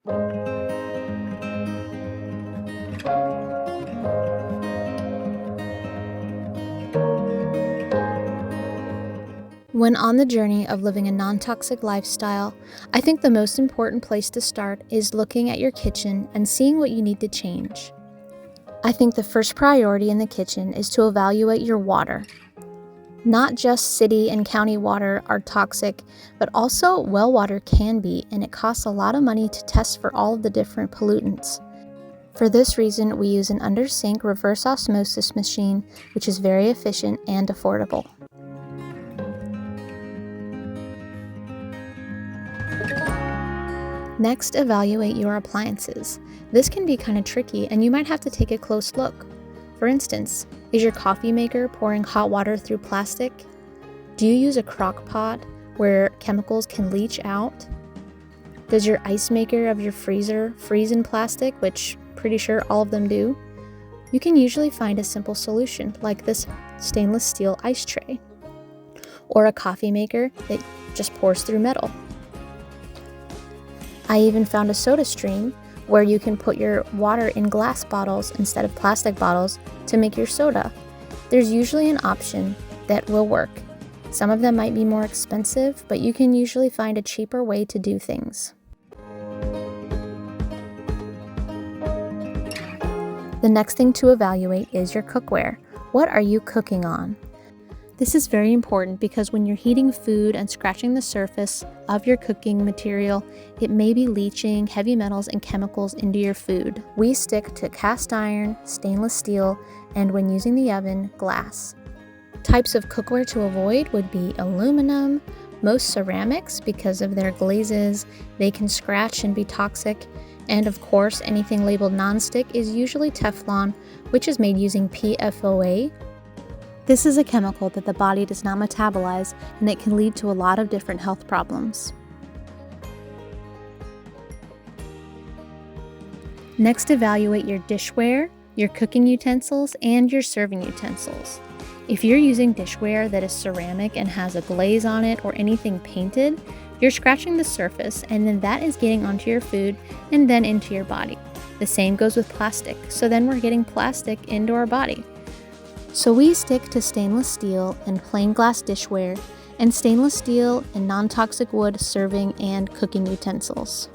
When on the journey of living a non-toxic lifestyle, I think the most important place to start is looking at your kitchen and seeing what you need to change. I think the first priority in the kitchen is to evaluate your water. Not just city and county water are toxic, but also well water can be, and it costs a lot of money to test for all of the different pollutants. For this reason, we use an under-sink reverse osmosis machine, which is very efficient and affordable. Next, evaluate your appliances. This can be kind of tricky, and you might have to take a close look. For instance, is your coffee maker pouring hot water through plastic? Do you use a crock pot where chemicals can leach out? Does your ice maker of your freezer freeze in plastic, which pretty sure all of them do? You can usually find a simple solution like this stainless steel ice tray, or a coffee maker that just pours through metal. I even found a soda stream where you can put your water in glass bottles instead of plastic bottles to make your soda. There's usually an option that will work. Some of them might be more expensive, but you can usually find a cheaper way to do things. The next thing to evaluate is your cookware. What are you cooking on? This is very important because when you're heating food and scratching the surface of your cooking material, it may be leaching heavy metals and chemicals into your food. We stick to cast iron, stainless steel, and when using the oven, glass. Types of cookware to avoid would be aluminum, most ceramics because of their glazes, they can scratch and be toxic, and of course anything labeled non-stick is usually Teflon, which is made using PFOA. This is a chemical that the body does not metabolize, and it can lead to a lot of different health problems. Next, evaluate your dishware, your cooking utensils, and your serving utensils. If you're using dishware that is ceramic and has a glaze on it or anything painted, you're scratching the surface, and then that is getting onto your food and then into your body. The same goes with plastic, so then we're getting plastic into our body. So we stick to stainless steel and plain glass dishware, and stainless steel and non-toxic wood serving and cooking utensils.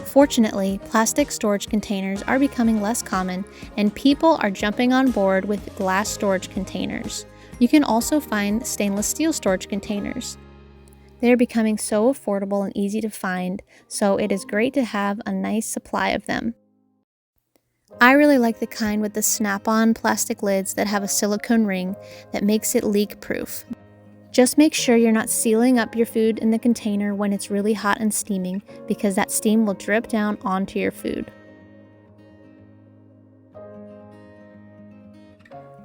Fortunately, plastic storage containers are becoming less common, and people are jumping on board with glass storage containers. You can also find stainless steel storage containers. They're becoming so affordable and easy to find, so it is great to have a nice supply of them. I really like the kind with the snap-on plastic lids that have a silicone ring that makes it leak-proof. Just make sure you're not sealing up your food in the container when it's really hot and steaming, because that steam will drip down onto your food.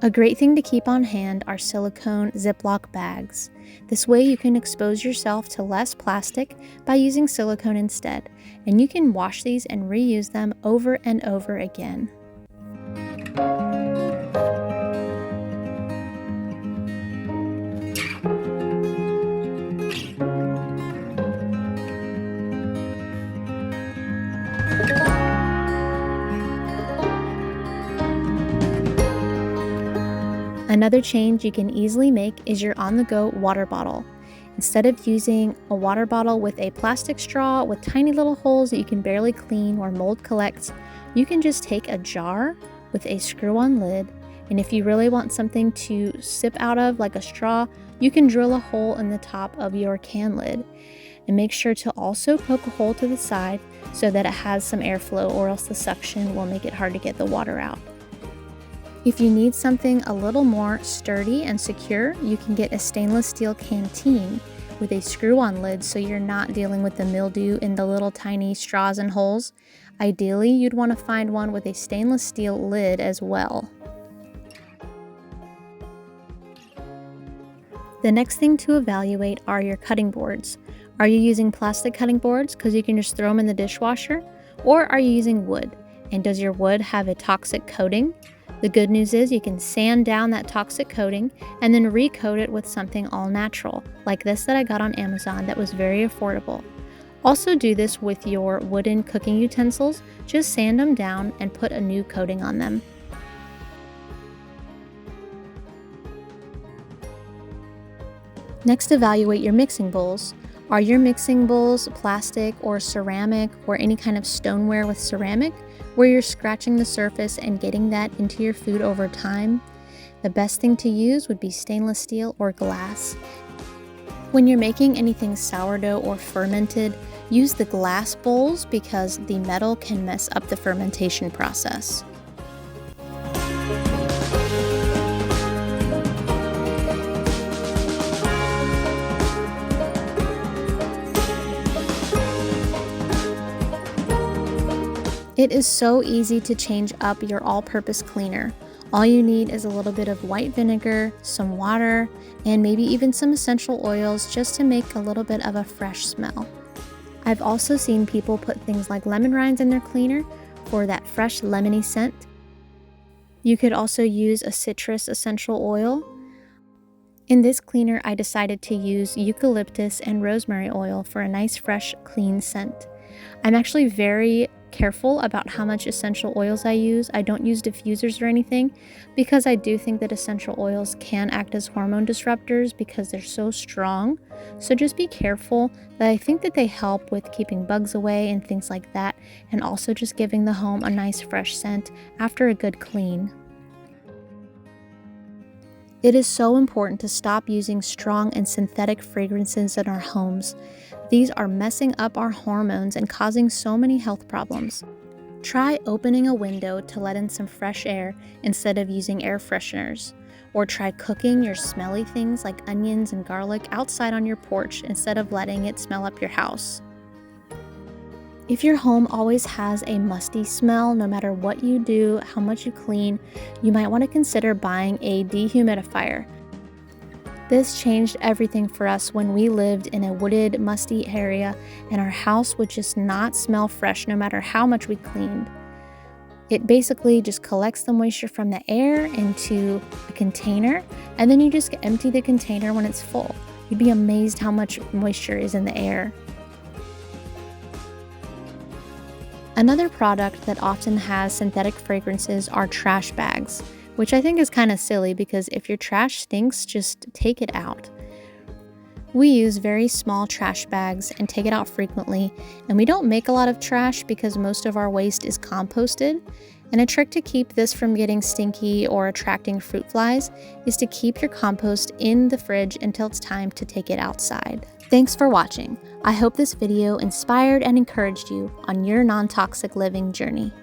A great thing to keep on hand are silicone Ziploc bags. This way you can expose yourself to less plastic by using silicone instead, and you can wash these and reuse them over and over again. Another change you can easily make is your on-the-go water bottle. Instead of using a water bottle with a plastic straw with tiny little holes that you can barely clean where mold collects, you can just take a jar with a screw-on lid, and if you really want something to sip out of like a straw, you can drill a hole in the top of your can lid. And make sure to also poke a hole to the side so that it has some airflow, or else the suction will make it hard to get the water out. If you need something a little more sturdy and secure, you can get a stainless steel canteen with a screw-on lid so you're not dealing with the mildew in the little tiny straws and holes. Ideally, you'd want to find one with a stainless steel lid as well. The next thing to evaluate are your cutting boards. Are you using plastic cutting boards because you can just throw them in the dishwasher? Or are you using wood? And does your wood have a toxic coating? The good news is you can sand down that toxic coating and then recoat it with something all natural, like this that I got on Amazon that was very affordable. Also do this with your wooden cooking utensils, just sand them down and put a new coating on them. Next, evaluate your mixing bowls. Are your mixing bowls plastic or ceramic or any kind of stoneware with ceramic where you're scratching the surface and getting that into your food over time? The best thing to use would be stainless steel or glass. When you're making anything sourdough or fermented, use the glass bowls because the metal can mess up the fermentation process. It is so easy to change up your all-purpose cleaner. All you need is a little bit of white vinegar, some water, and maybe even some essential oils just to make a little bit of a fresh smell. I've also seen people put things like lemon rinds in their cleaner for that fresh lemony scent. You could also use a citrus essential oil. In this cleaner, I decided to use eucalyptus and rosemary oil for a nice, fresh, clean scent. I'm actually very careful about how much essential oils I use. I don't use diffusers or anything because I do think that essential oils can act as hormone disruptors because they're so strong. So just be careful. But I think that they help with keeping bugs away and things like that, and also just giving the home a nice fresh scent after a good clean. It is so important to stop using strong and synthetic fragrances in our homes. These are messing up our hormones and causing so many health problems. Try opening a window to let in some fresh air instead of using air fresheners. Or try cooking your smelly things like onions and garlic outside on your porch instead of letting it smell up your house. If your home always has a musty smell, no matter what you do, how much you clean, you might want to consider buying a dehumidifier. This changed everything for us when we lived in a wooded, musty area and our house would just not smell fresh no matter how much we cleaned. It basically just collects the moisture from the air into a container, and then you just empty the container when it's full. You'd be amazed how much moisture is in the air. Another product that often has synthetic fragrances are trash bags, which I think is kind of silly because if your trash stinks, just take it out. We use very small trash bags and take it out frequently, and we don't make a lot of trash because most of our waste is composted. And a trick to keep this from getting stinky or attracting fruit flies is to keep your compost in the fridge until it's time to take it outside. Thanks for watching. I hope this video inspired and encouraged you on your non-toxic living journey.